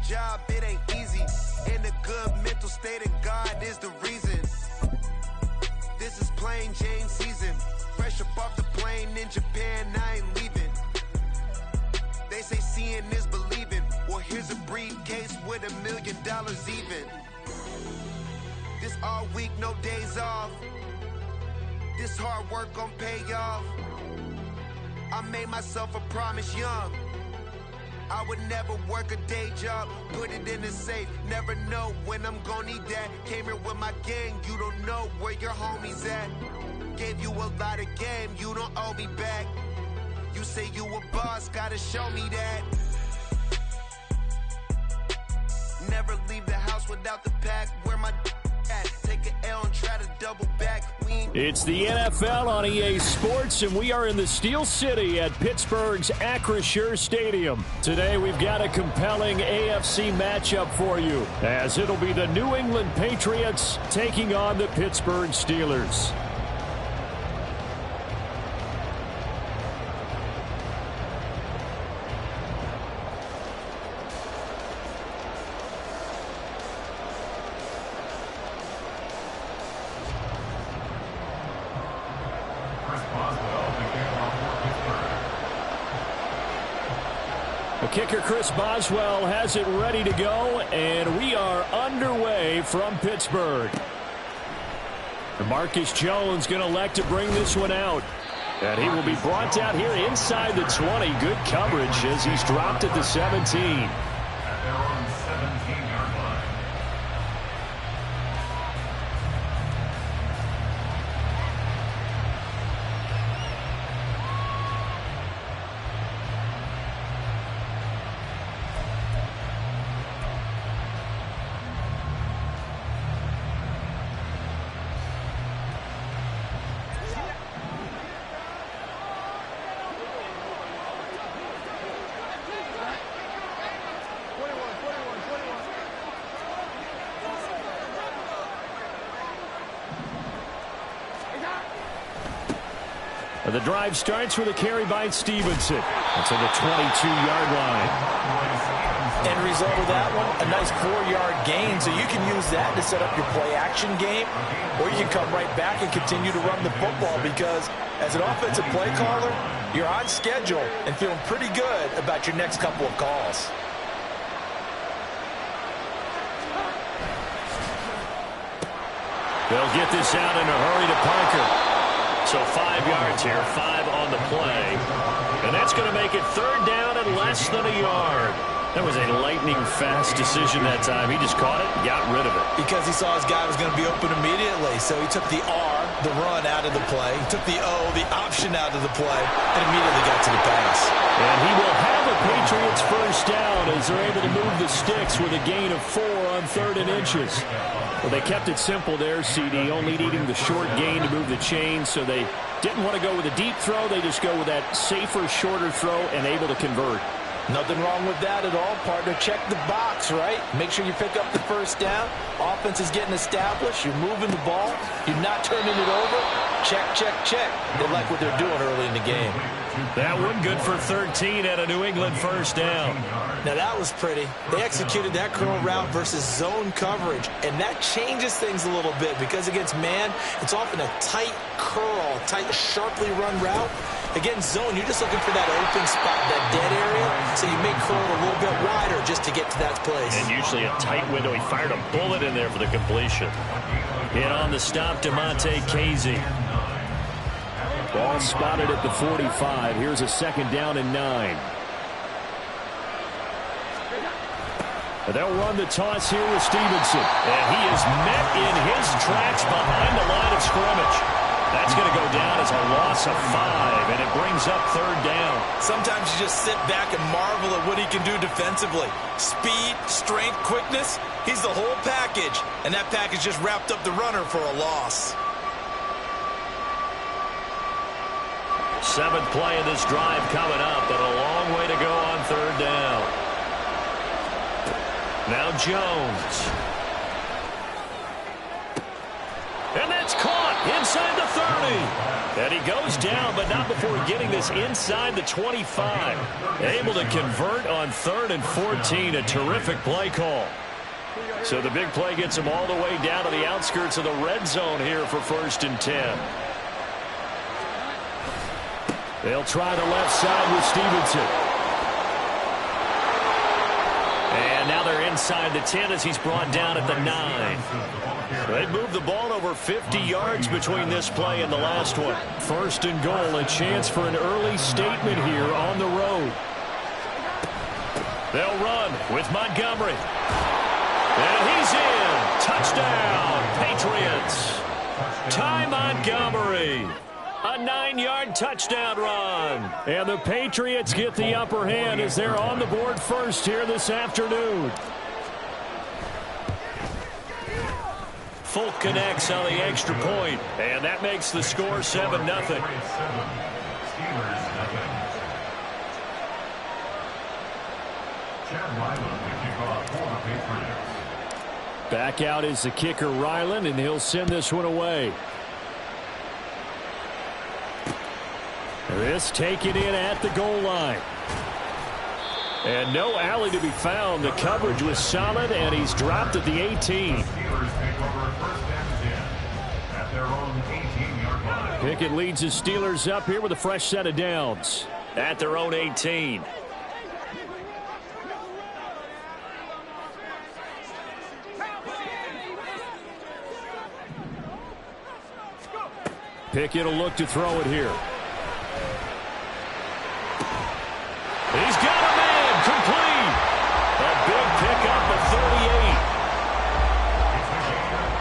job, it ain't easy. In a good mental state, and God is the reason. This is plain Jane season. Fresh up off the plane in Japan, I ain't leaving. They say seeing is believing. Well, here's a briefcase with $1 million even. This all week, no days off. This hard work gon' pay off. I made myself a promise young. I would never work a day job, put it in the safe. Never know when I'm gon' need that. Came here with my gang, you don't know where your homies at. Gave you a lot of game, you don't owe me back. You say you a boss, gotta show me that. Never leave the house without the pack. Where my at? Take an L and try to double back. It's the NFL on EA Sports, and we are in the Steel City at Pittsburgh's Acrisure Stadium. Today we've got a compelling AFC matchup for you, as it'll be the New England Patriots taking on the Pittsburgh Steelers. The kicker, Chris Boswell, has it ready to go, and we are underway from Pittsburgh. Marcus Jones going to elect to bring this one out. And he will be brought out here inside the 20. Good coverage as he's dropped at the 17. The drive starts with a carry by Stevenson. That's on the 22-yard line. End result of that one, a nice 4-yard gain, so you can use that to set up your play-action game, or you can come right back and continue to run the football because as an offensive play caller, you're on schedule and feeling pretty good about your next couple of calls. They'll get this out in a hurry to Parker. So 5 yards here, 5 on the play. And that's going to make it third down and less than a yard. That was a lightning-fast decision that time. He just caught it and got rid of it. Because he saw his guy was going to be open immediately. So he took the R, the run, out of the play. He took the O, the option, out of the play, and immediately got to the pass. And he will have a Patriots first down as they're able to move the sticks with a gain of 4 on 3rd and inches. Well, they kept it simple there, CD, only needing the short gain to move the chain, so they didn't want to go with a deep throw. They just go with that safer, shorter throw and able to convert. Nothing wrong with that at all, partner. Check the box, right? Make sure you pick up the first down. Offense is getting established. You're moving the ball. You're not turning it over. Check, check, check. They like what they're doing early in the game. That one good for 13 at a New England first down. Now that was pretty. They executed that curl route versus zone coverage, and that changes things a little bit because against man, it's often a tight curl, tight, sharply run route. Against zone, you're just looking for that open spot, that dead area, so you may curl it a little bit wider just to get to that place. And usually a tight window. He fired a bullet in there for the completion. Hit on the stop, Damontae Kazee. Ball spotted at the 45. Here's a 2nd down and 9. And they'll run the toss here with Stevenson. And he is met in his tracks behind the line of scrimmage. That's going to go down as a loss of 5, and it brings up 3rd down. Sometimes you just sit back and marvel at what he can do defensively. Speed, strength, quickness, he's the whole package. And that package just wrapped up the runner for a loss. 7th play of this drive coming up, but a long way to go on 3rd down. Now Jones. And that's caught inside the 30. And he goes down, but not before getting this inside the 25. Able to convert on 3rd and 14. A terrific play call. So the big play gets him all the way down to the outskirts of the red zone here for 1st and 10. They'll try the left side with Stevenson. And now they're inside the 10 as he's brought down at the 9. They moved the ball over 50 yards between this play and the last one. 1st and goal, a chance for an early statement here on the road. They'll run with Montgomery. And he's in. Touchdown, Patriots. Ty Montgomery. A 9-yard touchdown run. And the Patriots get the upper hand as they're on the board first here this afternoon. Folk connects on the extra point, and that makes the score 7-0. Back out is the kicker, Ryland, and he'll send this one away. This taken in at the goal line. And no alley to be found. The coverage was solid, and he's dropped at the 18. Pickett leads his Steelers up here with a fresh set of downs at their own 18. Pickett will look to throw it here. He's got a man complete. A big pickup at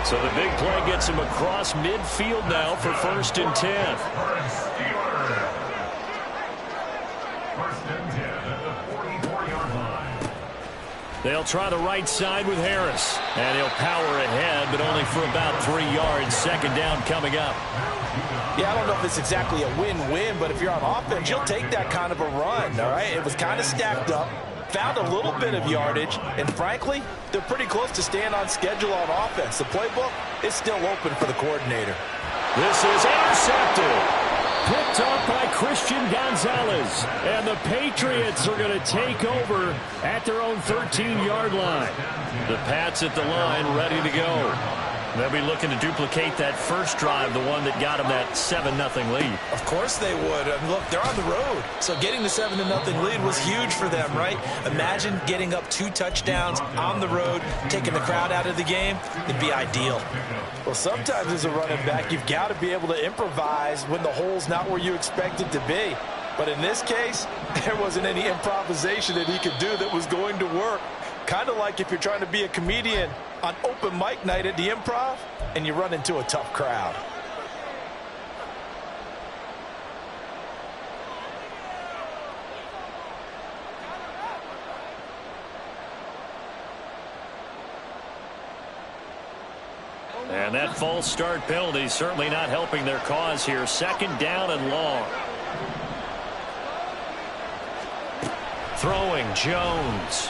38. So the big play gets him across midfield now for 1st and 10. They'll try the right side with Harris. And he'll power ahead, but only for about 3 yards. 2nd down coming up. Yeah, I don't know if it's exactly a win-win, but if you're on offense, you'll take that kind of a run, all right? It was kind of stacked up, found a little bit of yardage, and frankly, they're pretty close to staying on schedule on offense. The playbook is still open for the coordinator. This is intercepted. Picked up by Christian Gonzalez. And the Patriots are going to take over at their own 13-yard line. The Pats at the line ready to go. They'll be looking to duplicate that first drive, the one that got them that 7-0 lead. Of course they would. I mean, look, they're on the road. So getting the 7-0 lead was huge for them, right? Imagine getting up 2 touchdowns on the road, taking the crowd out of the game. It'd be ideal. Well, sometimes as a running back, you've got to be able to improvise when the hole's not where you expect it to be. But in this case, there wasn't any improvisation that he could do that was going to work. Kind of like if you're trying to be a comedian on open mic night at the Improv and you run into a tough crowd. And that false start penalty certainly not helping their cause here. 2nd down and long. Throwing Jones.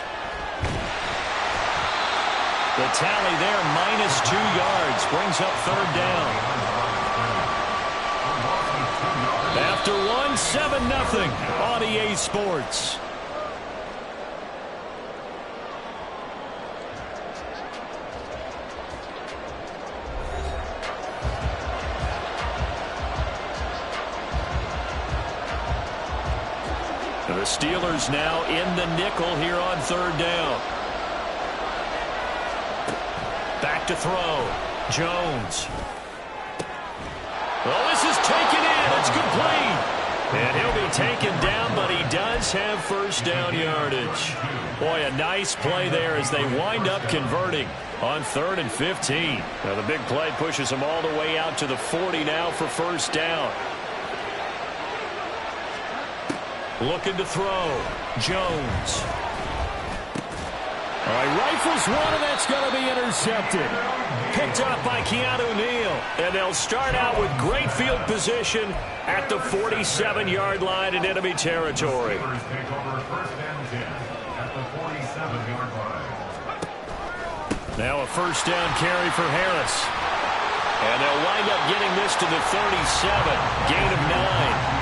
The tally there, -2 yards, brings up 3rd down. After one, 7-0 on EA Sports. The Steelers now in the nickel here on 3rd down. Back to throw. Jones. Well, this is taken in. It's complete. And he'll be taken down, but he does have 1st down yardage. Boy, a nice play there as they wind up converting on 3rd and 15. Now the big play pushes them all the way out to the 40 now for 1st down. Looking to throw. Jones. All right, rifles one, and that's going to be intercepted. Picked up by Keanu Neal. And they'll start out with great field position at the 47-yard line in enemy territory. Now a 1st down carry for Harris. And they'll wind up getting this to the 37. Gain of 9.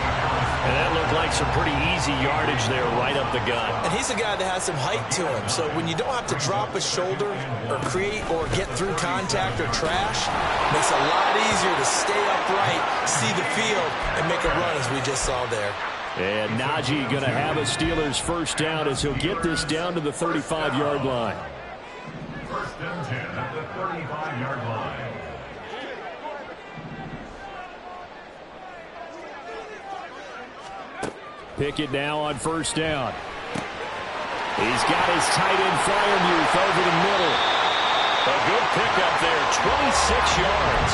And that looked like some pretty easy yardage there right up the gut. And he's a guy that has some height to him. So when you don't have to drop a shoulder or create or get through contact or trash, it makes it a lot easier to stay upright, see the field, and make a run as we just saw there. And Najee going to have a Steelers first down as he'll get this down to the 35-yard line. First and 10 at the 35-yard line. Pickett now on first down. He's got his tight end Fryermuth over the middle. A good pickup there, 26 yards.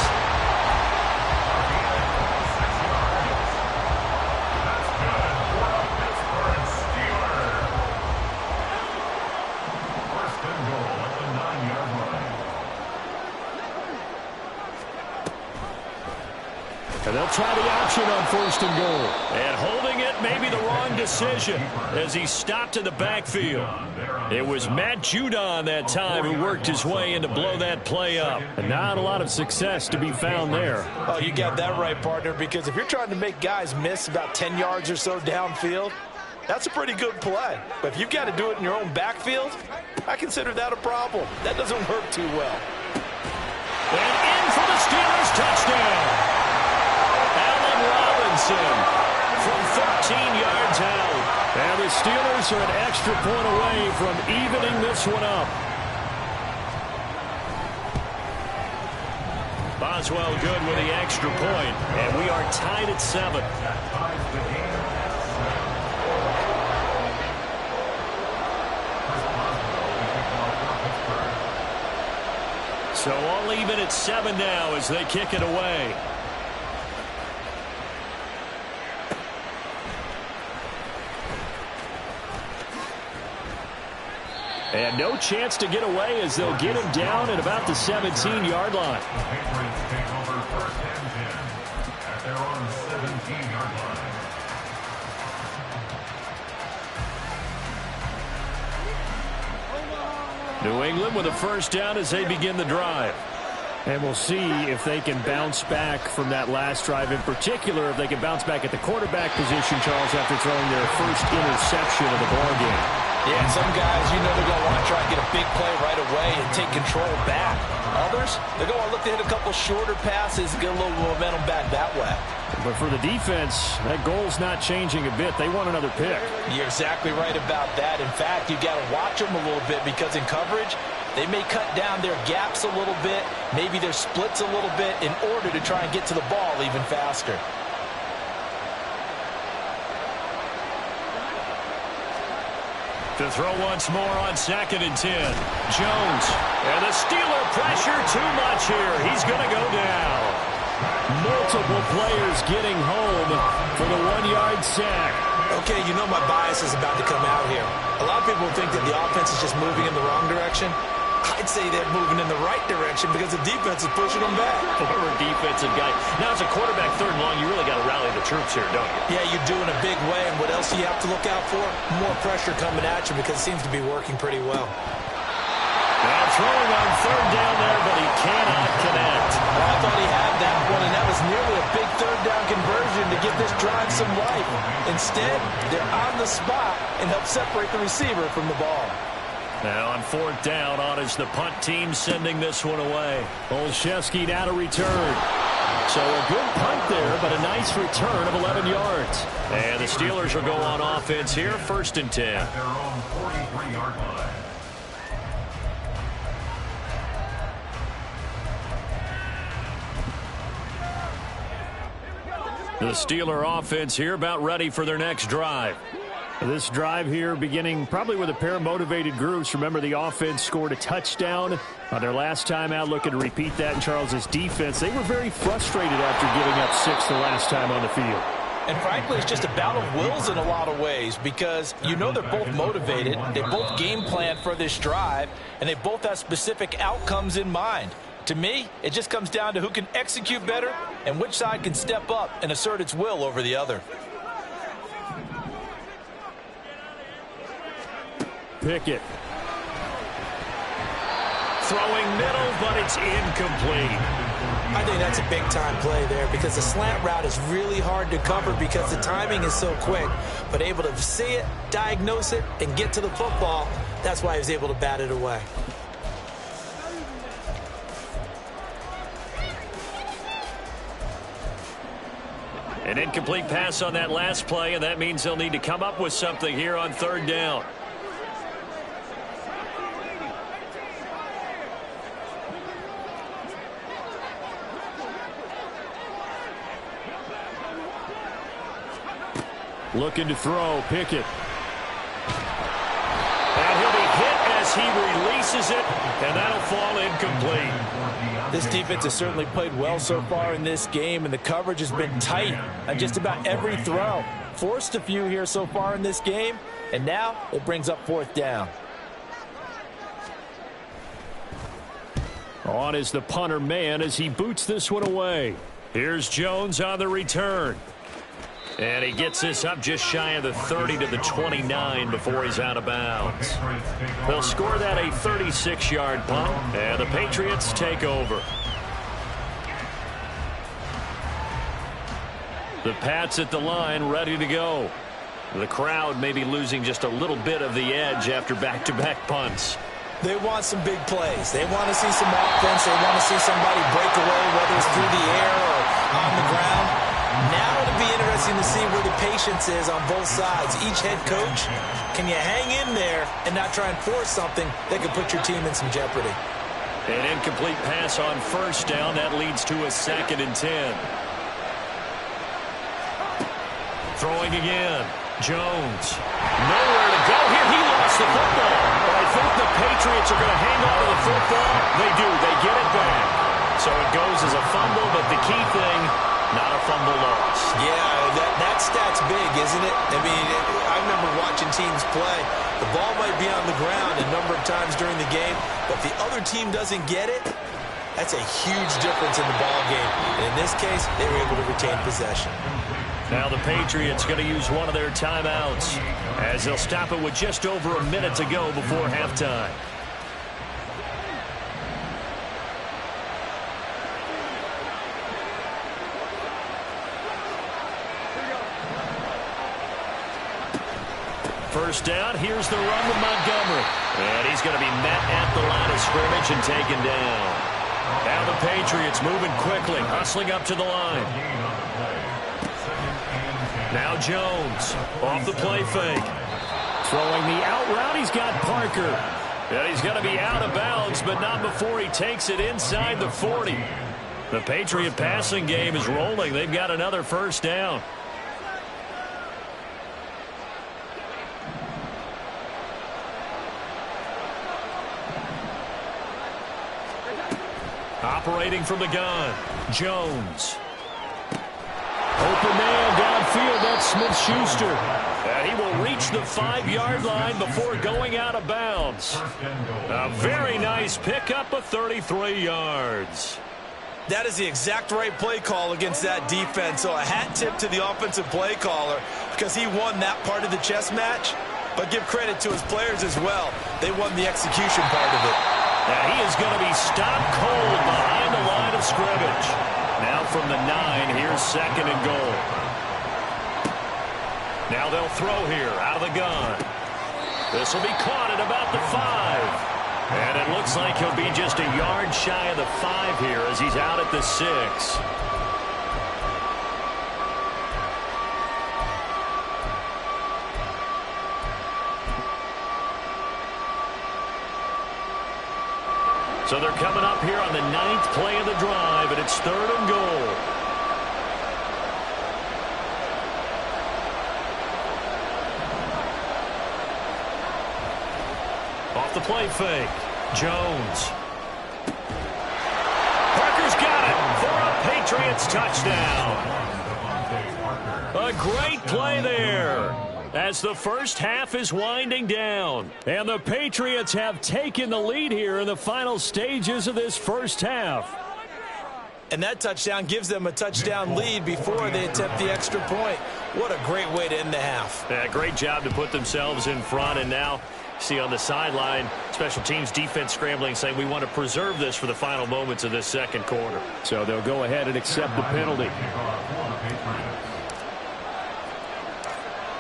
And they'll try the option on first and goal. And holding it may be the wrong decision as he stopped in the backfield. It was Matt Judon that time who worked his way in to blow that play up. And not a lot of success to be found there. Oh, you got that right, partner, because if you're trying to make guys miss about 10 yards or so downfield, that's a pretty good play. But if you've got to do it in your own backfield, I consider that a problem. That doesn't work too well. And in for the Steelers touchdown. Robinson from 13 yards out. And the Steelers are an extra point away from evening this one up. Boswell good with the extra point, and we are tied at 7. So all even at 7 now as they kick it away. And no chance to get away as they'll get him down at about the 17-yard line. The Patriots take over first and 10 at their own 17-yard line. New England with a first down as they begin the drive. And we'll see if they can bounce back from that last drive. In particular, if they can bounce back at the quarterback position, Charles, after throwing their first interception of the ballgame. Yeah, some guys, you know, they're going to want to try and get a big play right away and take control back. Others, they're going to look to hit a couple shorter passes and get a little momentum back that way. But for the defense, that goal's not changing a bit. They want another pick. You're exactly right about that. In fact, you got to watch them a little bit because in coverage, they may cut down their gaps a little bit, maybe their splits a little bit in order to try and get to the ball even faster. To throw once more on 2nd and 10. Jones. And the Steeler pressure too much here. He's going to go down. Multiple players getting home for the 1-yard sack. Okay, you know my bias is about to come out here. A lot of people think that the offense is just moving in the wrong direction. I'd say they're moving in the right direction because the defense is pushing them back. Former defensive guy. Now, as a quarterback, 3rd and long, you really got to rally the troops here, don't you? Yeah, you do in a big way. And what else do you have to look out for? More pressure coming at you because it seems to be working pretty well. Now throwing on 3rd down there, but he cannot connect. Well, I thought he had that one, and that was nearly a big 3rd down conversion to give this drive some life. Instead, they're on the spot and help separate the receiver from the ball. Now on 4th down, on is the punt team sending this one away. Olszewski now to return. So a good punt there, but a nice return of 11 yards. And the Steelers will go on offense here, 1st and 10. At their own 43-yard line. The Steeler offense here about ready for their next drive. This drive here beginning probably with a pair of motivated groups. Remember, the offense scored a touchdown on their last time out, looking to repeat that in Charles's defense. They were very frustrated after giving up 6 the last time on the field. And frankly, it's just a battle of wills in a lot of ways because you know they're both motivated. They both game plan for this drive, and they both have specific outcomes in mind. To me, it just comes down to who can execute better and which side can step up and assert its will over the other. Pickett. Throwing middle, but it's incomplete. I think that's a big-time play there because the slant route is really hard to cover because the timing is so quick. But able to see it, diagnose it, and get to the football, that's why he was able to bat it away. An incomplete pass on that last play, and that means they'll need to come up with something here on third down. Looking to throw, Pickett. And he'll be hit as he releases it, and that'll fall incomplete. This defense has certainly played well so far in this game, and the coverage has been tight on just about every throw. Forced a few here so far in this game, and now it brings up fourth down. On is the punter man as he boots this one away. Here's Jones on the return. And he gets this up just shy of the 30 to the 29 before he's out of bounds. They'll score that a 36-yard punt, and the Patriots take over. The Pats at the line ready to go. The crowd may be losing just a little bit of the edge after back-to-back punts. They want some big plays. They want to see some offense. They want to see somebody break away, whether it's through the air or on the ground. Now it'll be interesting to see where the patience is on both sides. Each head coach, can you hang in there and not try and force something that could put your team in some jeopardy? An incomplete pass on first down. That leads to a 2nd and 10. Throwing again. Jones. Nowhere to go here. He lost the football. But I think the Patriots are going to hang on to the football. They do. They get it back. So it goes as a fumble, but the key thing, not a fumble loss. Yeah, that stat's big, isn't it? I mean, I remember watching teams play. The ball might be on the ground a number of times during the game, but if the other team doesn't get it, that's a huge difference in the ball game. And in this case, they were able to retain possession. Now the Patriots going to use one of their timeouts as they'll stop it with just over a minute to go before halftime. First down, here's the run with Montgomery. And he's going to be met at the line of scrimmage and taken down. Now the Patriots moving quickly, hustling up to the line. Now Jones, off the play fake. Throwing the out route, he's got Parker. And he's going to be out of bounds, but not before he takes it inside the 40. The Patriot passing game is rolling. They've got another first down. Operating from the gun, Jones. Open man downfield, that's Smith-Schuster. And he will reach the 5-yard line before going out of bounds. A very nice pickup of 33 yards. That is the exact right play call against that defense. So a hat tip to the offensive play caller because he won that part of the chess match. But give credit to his players as well. They won the execution part of it. Now he is going to be stopped cold behind the line of scrimmage. Now from the 9, here's 2nd and goal. Now they'll throw here out of the gun. This will be caught at about the 5. And it looks like he'll be just a yard shy of the 5 here as he's out at the 6. So they're coming up here on the 9th play of the drive, and it's 3rd and goal. Off the play fake, Jones. Parker's got it for a Patriots touchdown. A great play there as the first half is winding down. And the Patriots have taken the lead here in the final stages of this first half. And that touchdown gives them a touchdown lead before they attempt the extra point. What a great way to end the half. Yeah, great job to put themselves in front. And now, see on the sideline, special teams defense scrambling, saying we want to preserve this for the final moments of this second quarter. So they'll go ahead and accept the penalty.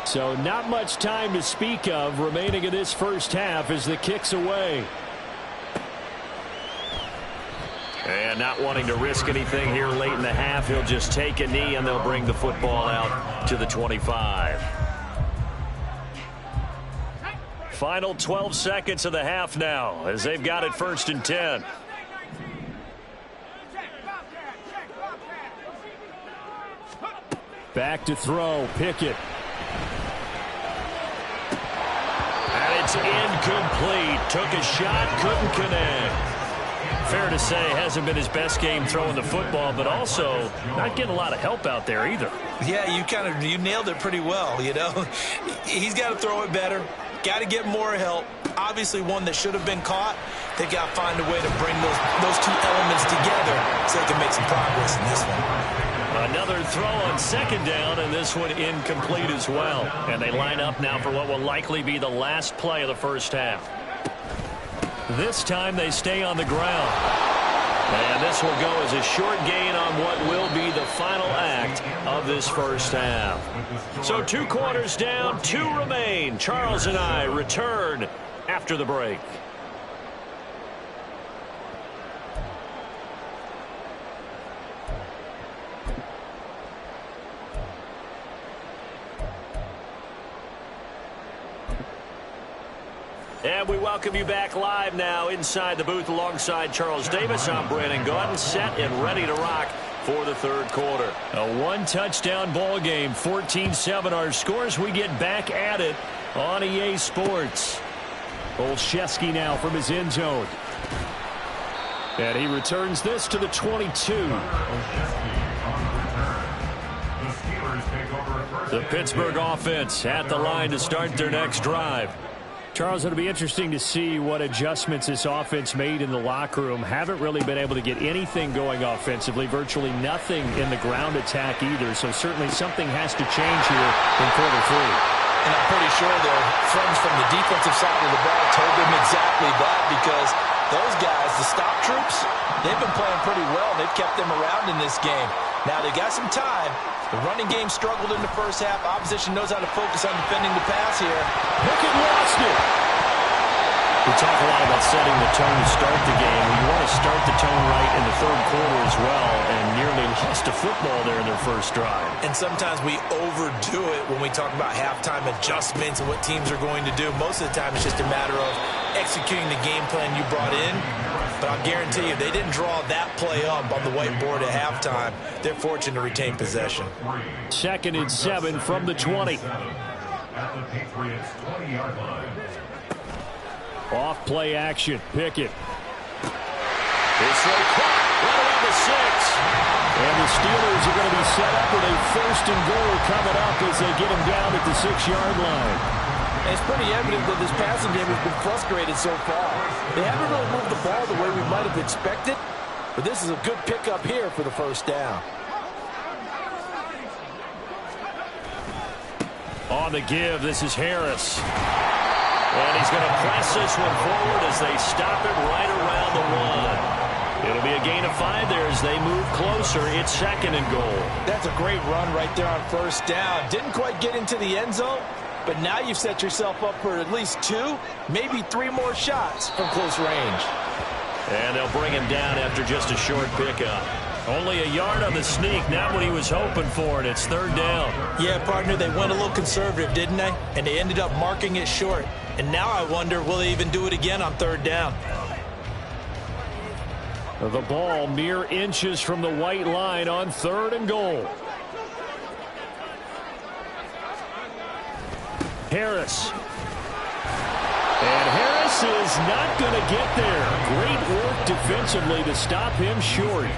So not much time to speak of remaining in this first half as the kick's away. And not wanting to risk anything here late in the half, he'll just take a knee and they'll bring the football out to the 25. Final 12 seconds of the half now as they've got it 1st and 10. Back to throw, Pickett. And it's incomplete. Took a shot, couldn't connect. Fair to say, hasn't been his best game throwing the football, but also not getting a lot of help out there either. Yeah, you nailed it pretty well, you know. He's got to throw it better. Got to get more help. Obviously one that should have been caught. They got to find a way to bring those two elements together so they can make some progress in this one. Another throw on 2nd down, and this one incomplete as well. And they line up now for what will likely be the last play of the first half. This time they stay on the ground. And this will go as a short gain on what will be the final act of this first half. So 2 quarters down, 2 remain. Charles and I return after the break. And we welcome you back live now inside the booth alongside Charles Davis. I'm Brandon Gaudin, set and ready to rock for the 3rd quarter. A 1-touchdown ball game, 14-7 our scores. We get back at it on EA Sports. Olszewski now from his end zone. And he returns this to the 22. The Pittsburgh offense at the line to start their next drive. Charles, it'll be interesting to see what adjustments this offense made in the locker room. Haven't really been able to get anything going offensively, virtually nothing in the ground attack either. So certainly something has to change here in quarter 3. And I'm pretty sure their friends from the defensive side of the ball told them exactly that, because those guys, the stop troops, they've been playing pretty well. They've kept them around in this game. Now they got some time. The running game struggled in the first half. Opposition knows how to focus on defending the pass here. Pickett lost it. We talk a lot about setting the tone to start the game. You want to start the tone right in the 3rd quarter as well, and nearly lost a football there in their first drive. And sometimes we overdo it when we talk about halftime adjustments and what teams are going to do. Most of the time it's just a matter of executing the game plan you brought in. But I'll guarantee you, they didn't draw that play up on the whiteboard at halftime. They're fortunate to retain possession. 2nd and 7 from the 20. At the Patriots' 20-yard line. Off play action, Pickett. This throw caught right around the 6. And the Steelers are going to be set up with a 1st and goal coming up as they get him down at the 6-yard line. And it's pretty evident that this passing game has been frustrated so far. They haven't really moved the ball the way we might have expected, but this is a good pickup here for the 1st down. On the give, this is Harris. And he's going to press this one forward as they stop it right around the 1. It'll be a gain of 5 there as they move closer. It's 2nd and goal. That's a great run right there on 1st down. Didn't quite get into the end zone, but now you've set yourself up for at least 2, maybe 3 more shots from close range. And they'll bring him down after just a short pickup. Only a yard on the sneak, not what he was hoping for, and it's 3rd down. Yeah, partner, they went a little conservative, didn't they? And they ended up marking it short. And now I wonder, will they even do it again on 3rd down? The ball mere inches from the white line on 3rd and goal. Harris. And Harris is not going to get there. Great work defensively to stop him short.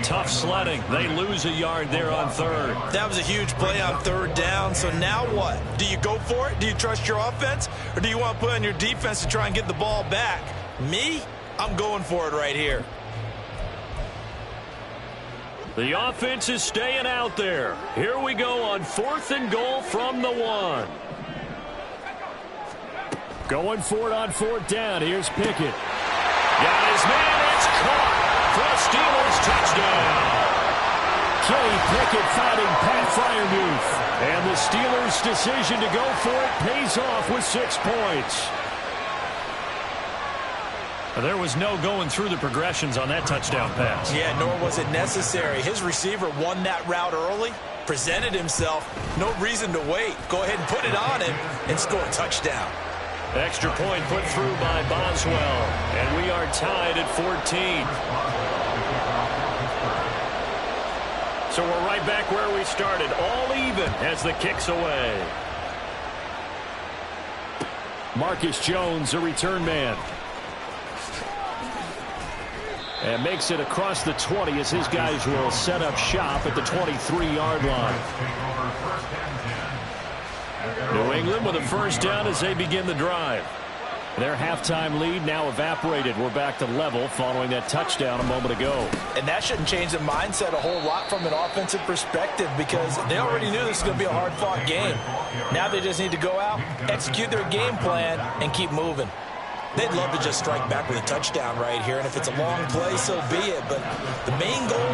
Tough sledding. They lose a yard there on 3rd. That was a huge play on 3rd down. So now what? Do you go for it? Do you trust your offense? Or do you want to put on your defense to try and get the ball back? Me? I'm going for it right here. The offense is staying out there. Here we go on 4th and goal from the 1. Going for it on 4th down. Here's Pickett. Got his man. It's caught for a Steelers touchdown. Kenny Pickett fighting Pat Freiermuth. And the Steelers' decision to go for it pays off with 6 points. There was no going through the progressions on that touchdown pass. Yeah, nor was it necessary. His receiver won that route early, presented himself. No reason to wait. Go ahead and put it on him and score a touchdown. Extra point put through by Boswell. And we are tied at 14. So we're right back where we started. All even as the kick's away. Marcus Jones, a return man. And makes it across the 20 as his guys will set up shop at the 23-yard line. New England with a first down as they begin the drive. Their halftime lead now evaporated. We're back to level following that touchdown a moment ago. And that shouldn't change the mindset a whole lot from an offensive perspective because they already knew this was going to be a hard-fought game. Now they just need to go out, execute their game plan, and keep moving. They'd love to just strike back with a touchdown right here, and if it's a long play, so be it. But the main goal,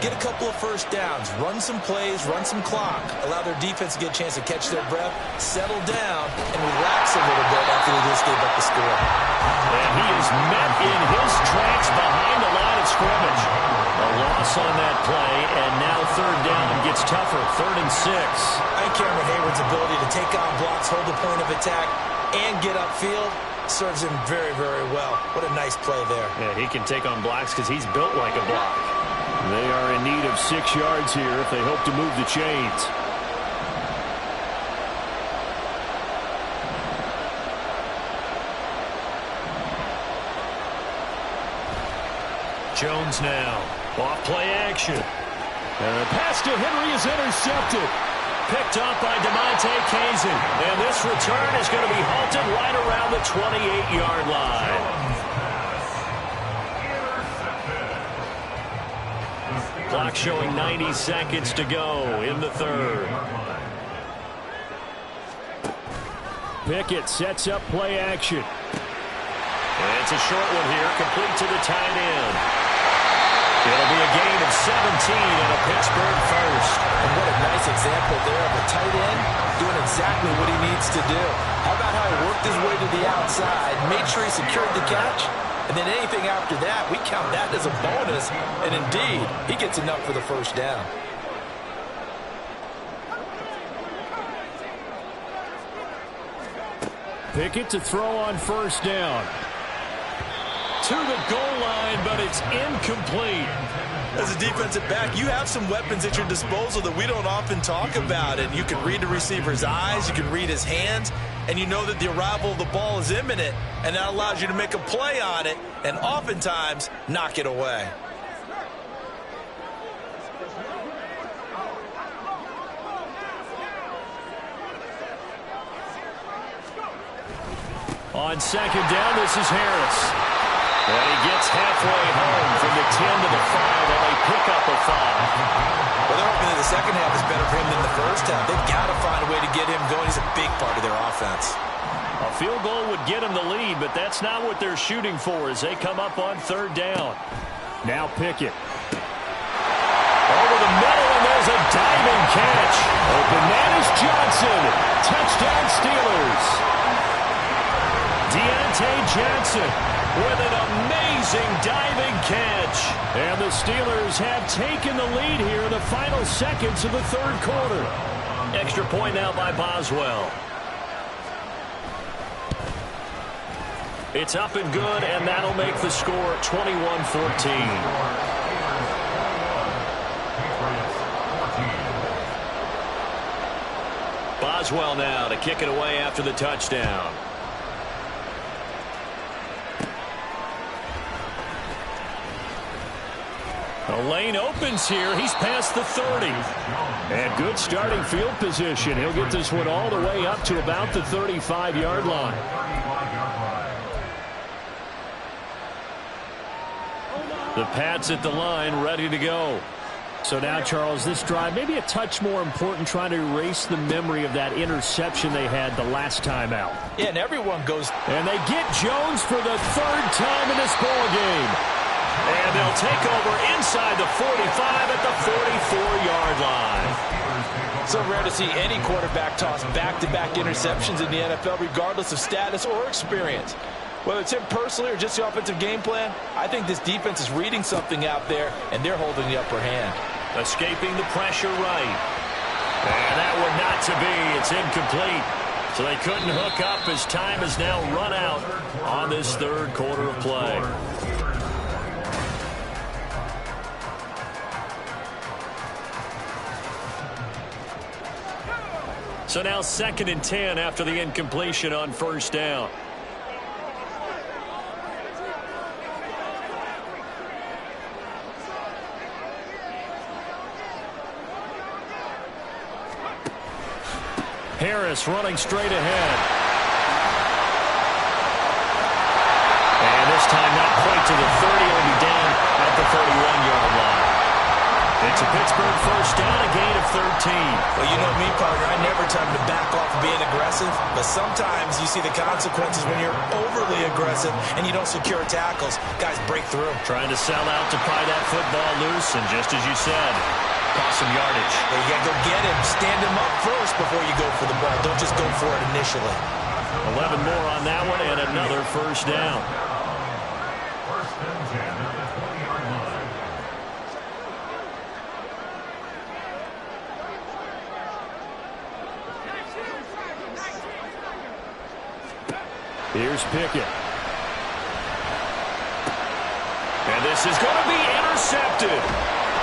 get a couple of first downs, run some plays, run some clock, allow their defense to get a chance to catch their breath, settle down, and relax a little bit after they just gave up the score. And he is met in his tracks behind the line of scrimmage. A loss on that play, and now 3rd down gets tougher, 3rd and 6. I think Cameron Hayward's ability to take on blocks, hold the point of attack, and get upfield serves him very, very well. What a nice play there. Yeah, he can take on blocks because he's built like a block. They are in need of 6 yards here if they hope to move the chains. Jones now. Off play action. And the pass to Henry is intercepted. Picked off by DeMonte Kazin. And this return is going to be halted right around the 28-yard line. Clock showing 90 seconds to go in the 3rd. Pickett sets up play action. And it's a short one here, complete to the tight end. It'll be a gain of 17 and a Pittsburgh first. And what a nice example there of a tight end doing exactly what he needs to do. How about how he worked his way to the outside, made sure he secured the catch, and then anything after that, we count that as a bonus. And indeed, he gets enough for the first down. Pickett to throw on 1st down. To the goal line, but it's incomplete. As a defensive back, you have some weapons at your disposal that we don't often talk about. And you can read the receiver's eyes, you can read his hands, and you know that the arrival of the ball is imminent, and that allows you to make a play on it and oftentimes knock it away. On 2nd down, this is Harris. And he gets halfway home from the 10 to the 5 on a pickup of 5. Well, they're hoping that the second half is better for him than the first half. They've got to find a way to get him going. He's a big part of their offense. A field goal would get him the lead, but that's not what they're shooting for as they come up on 3rd down. Now Pickett. Over the middle, and there's a diving catch. Open man is Johnson. Touchdown Steelers. Deontay Johnson with an amazing diving catch. And the Steelers have taken the lead here in the final seconds of the 3rd quarter. Extra point now by Boswell. It's up and good, and that'll make the score 21-14. Boswell now to kick it away after the touchdown. The lane opens here. He's past the 30. And good starting field position. He'll get this one all the way up to about the 35-yard line. The Pats at the line, ready to go. So now, Charles, this drive maybe a touch more important, trying to erase the memory of that interception they had the last time out. Yeah, and everyone goes. And they get Jones for the third time in this ball game. And they'll take over inside the 45 at the 44-yard line. So rare to see any quarterback toss back-to-back interceptions in the NFL, regardless of status or experience. Whether it's him personally or just the offensive game plan, I think this defense is reading something out there, and they're holding the upper hand. Escaping the pressure right. And that one not to be. It's incomplete. So they couldn't hook up as time has now run out on this third quarter of play. So now 2nd and 10 after the incompletion on first down. Harris running straight ahead. And this time not quite to the 30, will be down at the 31-yard line. It's a Pittsburgh first down, a gain of 13. Well, you know me, partner. I never tell them to back off being aggressive, but sometimes you see the consequences when you're overly aggressive and you don't secure tackles. Guys break through. Trying to sell out to pry that football loose, and just as you said, cost some yardage. Yeah, you got to go get him. Stand him up first before you go for the ball. Don't just go for it initially. 11 more on that one, and another first down. First and 10 at the 20-yard line. Here's Pickett. And this is going to be intercepted.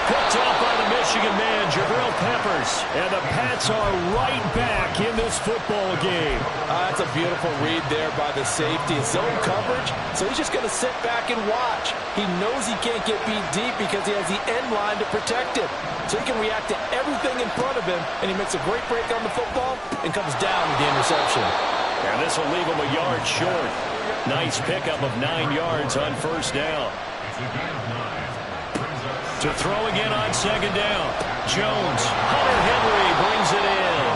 Picked off by the Michigan man, Jabril Peppers. And the Pats are right back in this football game. That's a beautiful read there by the safety. It's zone coverage, so he's just going to sit back and watch. He knows he can't get beat deep because he has the end line to protect him. So he can react to everything in front of him, and he makes a great break on the football and comes down with the interception. And this will leave him a yard short. Nice pickup of 9 yards on first down. It's a gain of 9. To throw again on second down. Jones, Hunter Henry brings it in.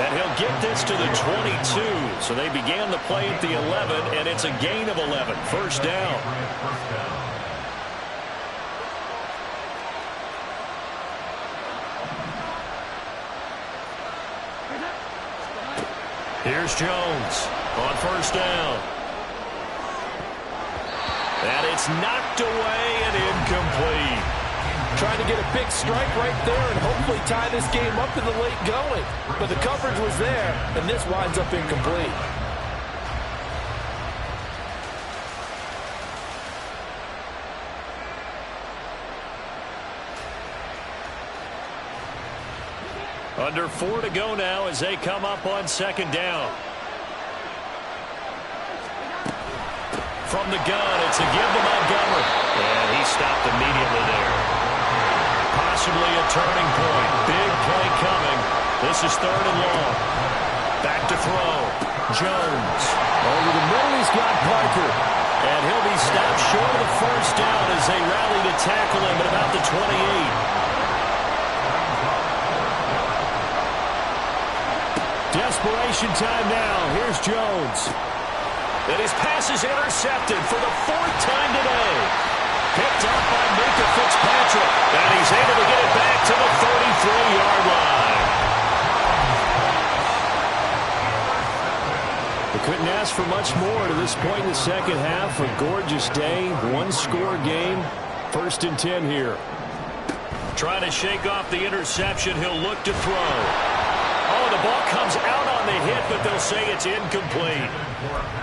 And he'll get this to the 22. So they began the play at the 11, and it's a gain of 11. First down. Here's Jones on first down. And it's knocked away and incomplete. Trying to get a big strike right there and hopefully tie this game up in the late going. But the coverage was there, and this winds up incomplete. Under 4 to go now as they come up on second down. From the gun, it's a give to Montgomery. And he stopped immediately there. Possibly a turning point. Big play coming. This is 3rd and long. Back to throw. Jones. Over the middle, he's got Parker. And he'll be stopped short of the first down as they rally to tackle him at about the 28. Desperation time now. Here's Jones. And his pass is intercepted for the 4th time today. Picked up by Minka Fitzpatrick. And he's able to get it back to the 33-yard line. They couldn't ask for much more to this point in the second half. A gorgeous day, 1-score game. 1st and 10 here. Trying to shake off the interception. He'll look to throw. Oh, the ball comes out on the hit, but they'll say it's incomplete.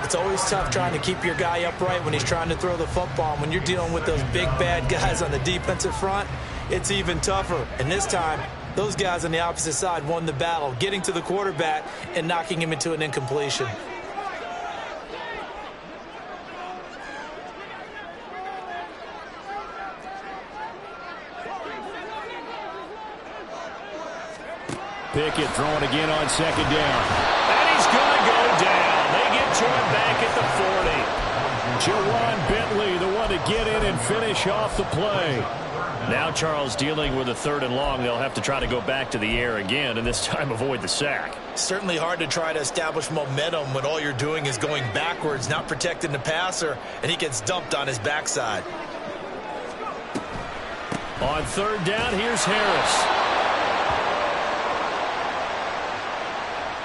It's always tough trying to keep your guy upright when he's trying to throw the football. When you're dealing with those big, bad guys on the defensive front, it's even tougher. And this time, those guys on the opposite side won the battle, getting to the quarterback and knocking him into an incompletion. Pickett throwing again on second down. And he's going to go down. They get to him back at the 40. Jawan Bentley, the one to get in and finish off the play. Now Charles dealing with a 3rd and long. They'll have to try to go back to the air again, and this time avoid the sack. Certainly hard to try to establish momentum when all you're doing is going backwards, not protecting the passer, and he gets dumped on his backside. On 3rd down, here's Harris.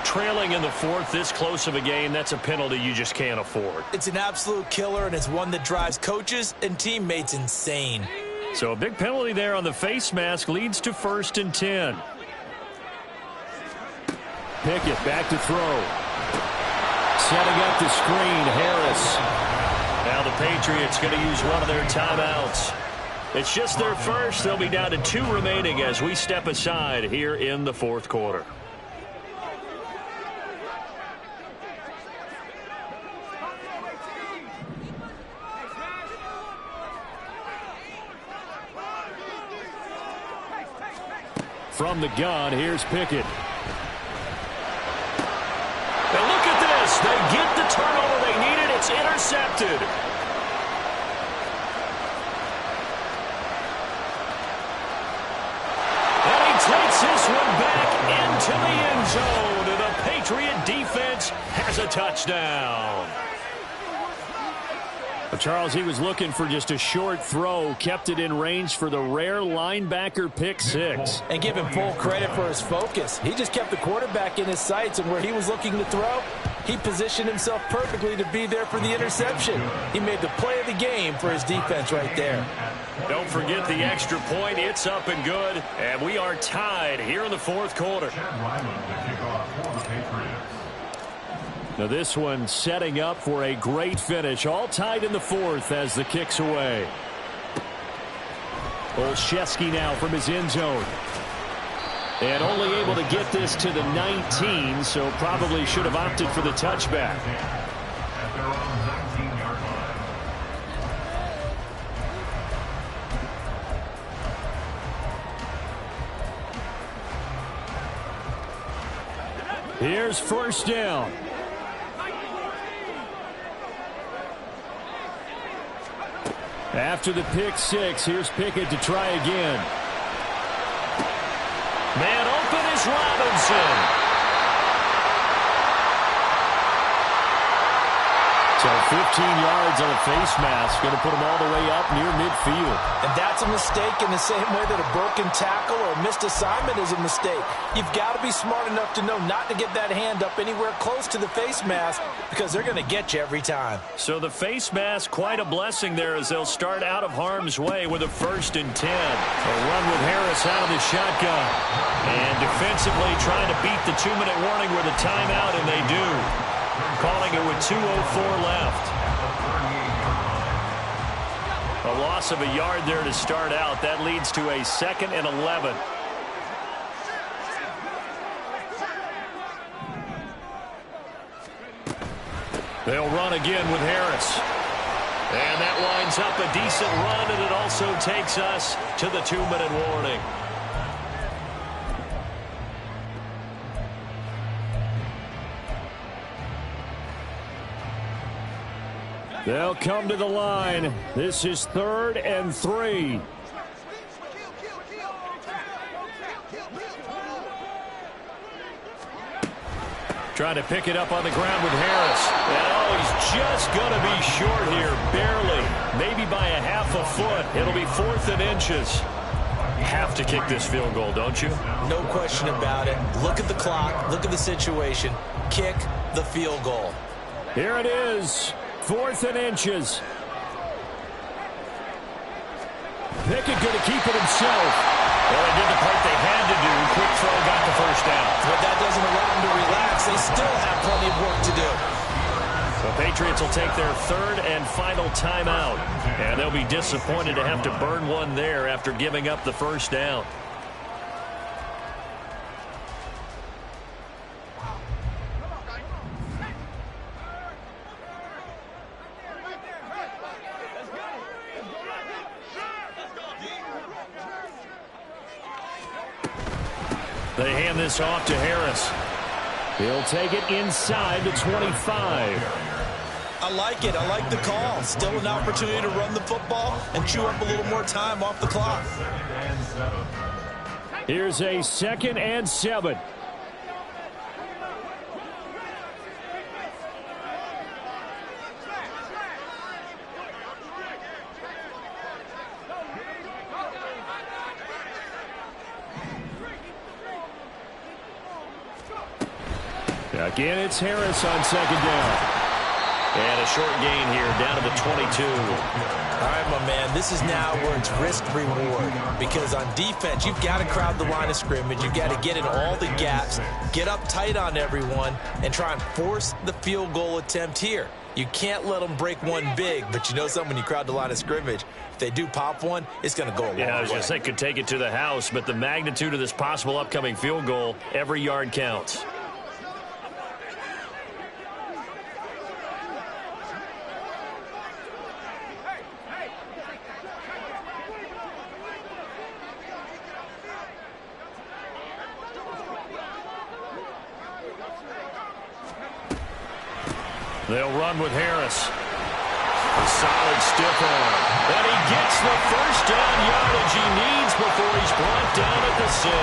Trailing in the 4th, this close of a game, that's a penalty you just can't afford. It's an absolute killer, and it's one that drives coaches and teammates insane. So a big penalty there on the face mask leads to 1st and 10. Pickett back to throw. Setting up the screen, Harris. Now the Patriots going to use one of their timeouts. It's just their first. They'll be down to 2 remaining as we step aside here in the 4th quarter. From the gun, here's Pickett. And look at this. They get the turnover they needed. It's intercepted. And he takes this one back into the end zone. And the Patriot defense has a touchdown. Charles, he was looking for just a short throw, kept it in range for the rare linebacker pick 6. And give him full credit for his focus. He just kept the quarterback in his sights, and where he was looking to throw, he positioned himself perfectly to be there for the interception. He made the play of the game for his defense right there. Don't forget the extra point. It's up and good, and we are tied here in the 4th quarter. Now this one setting up for a great finish. All tied in the 4th as the kick's away. Olszewski now from his end zone. And only able to get this to the 19, so probably should have opted for the touchback. Here's 1st down. After the pick 6, here's Pickett to try again. Man open is Robinson. So 15 yards on a face mask, going to put him all the way up near midfield. And that's a mistake in the same way that a broken tackle or a missed assignment is a mistake. You've got to be smart enough to know not to get that hand up anywhere close to the face mask because they're going to get you every time. So the face mask, quite a blessing there as they'll start out of harm's way with a 1st and 10. A run with Harris out of the shotgun. And defensively trying to beat the 2-minute warning with a timeout, and they do. Calling it with 2:04 left. A loss of a yard there to start out. That leads to a 2nd and 11. They'll run again with Harris. And that winds up a decent run, and it also takes us to the 2-minute warning. They'll come to the line. This is 3rd and 3. Trying to pick it up on the ground with Harris. And oh, he's just going to be short here, barely. Maybe by a half a foot. It'll be 4th and inches. Have to kick this field goal, don't you? No question about it. Look at the clock. Look at the situation. Kick the field goal. Here it is. 4th and inches. Pickett going to keep it himself. Well, they did the part they had to do. Quick throw, got the 1st down. But that doesn't allow them to relax. They still have plenty of work to do. The Patriots will take their 3rd and final timeout. And they'll be disappointed to have to burn one there after giving up the 1st down. They hand this off to Harris. He'll take it inside the 25. A I like it. I like the call. Still an opportunity to run the football and chew up a little more time off the clock. Here's a 2nd and 7. Again, it's Harris on 2nd down. And a short gain here, down to the 22. All right, my man, this is now where it's risk-reward. Because on defense, you've got to crowd the line of scrimmage. You've got to get in all the gaps, get up tight on everyone, and try and force the field goal attempt here. You can't let them break one big, but you know something, when you crowd the line of scrimmage, if they do pop one, it's going to go a long way. Yeah, I was going to say, could take it to the house, but the magnitude of this possible upcoming field goal, every yard counts. They'll run with Harris. A solid stiff arm. And he gets the first down yardage he needs before he's brought down at the 6.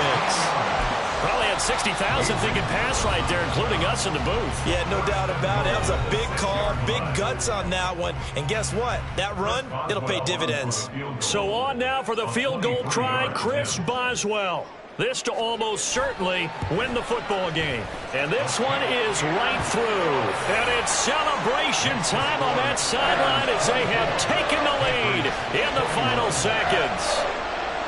Probably had 60,000 thinking pass right there, including us in the booth. Yeah, no doubt about it. That was a big call, big guts on that one. And guess what? That run, it'll pay dividends. So on now for the field goal try, Chris Boswell. This to almost certainly win the football game. And this one is right through. And it's celebration time on that sideline as they have taken the lead in the final seconds.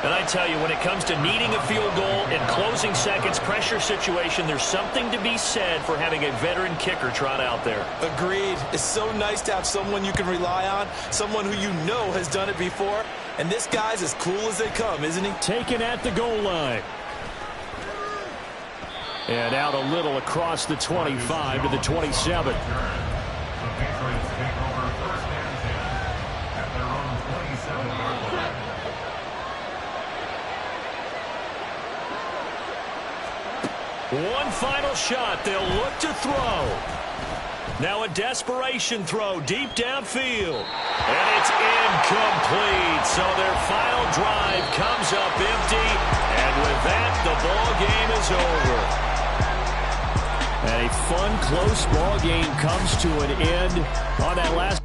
And I tell you, when it comes to needing a field goal in closing seconds, pressure situation, there's something to be said for having a veteran kicker trot out there. Agreed. It's so nice to have someone you can rely on, someone who you know has done it before. And this guy's as cool as they come, isn't he? Taken at the goal line. And out a little across the 25 to the 27. One final shot. They'll look to throw. Now a desperation throw deep downfield. And it's incomplete. So their final drive comes up empty. And with that, the ball game is over. And a fun, close ball game comes to an end on that last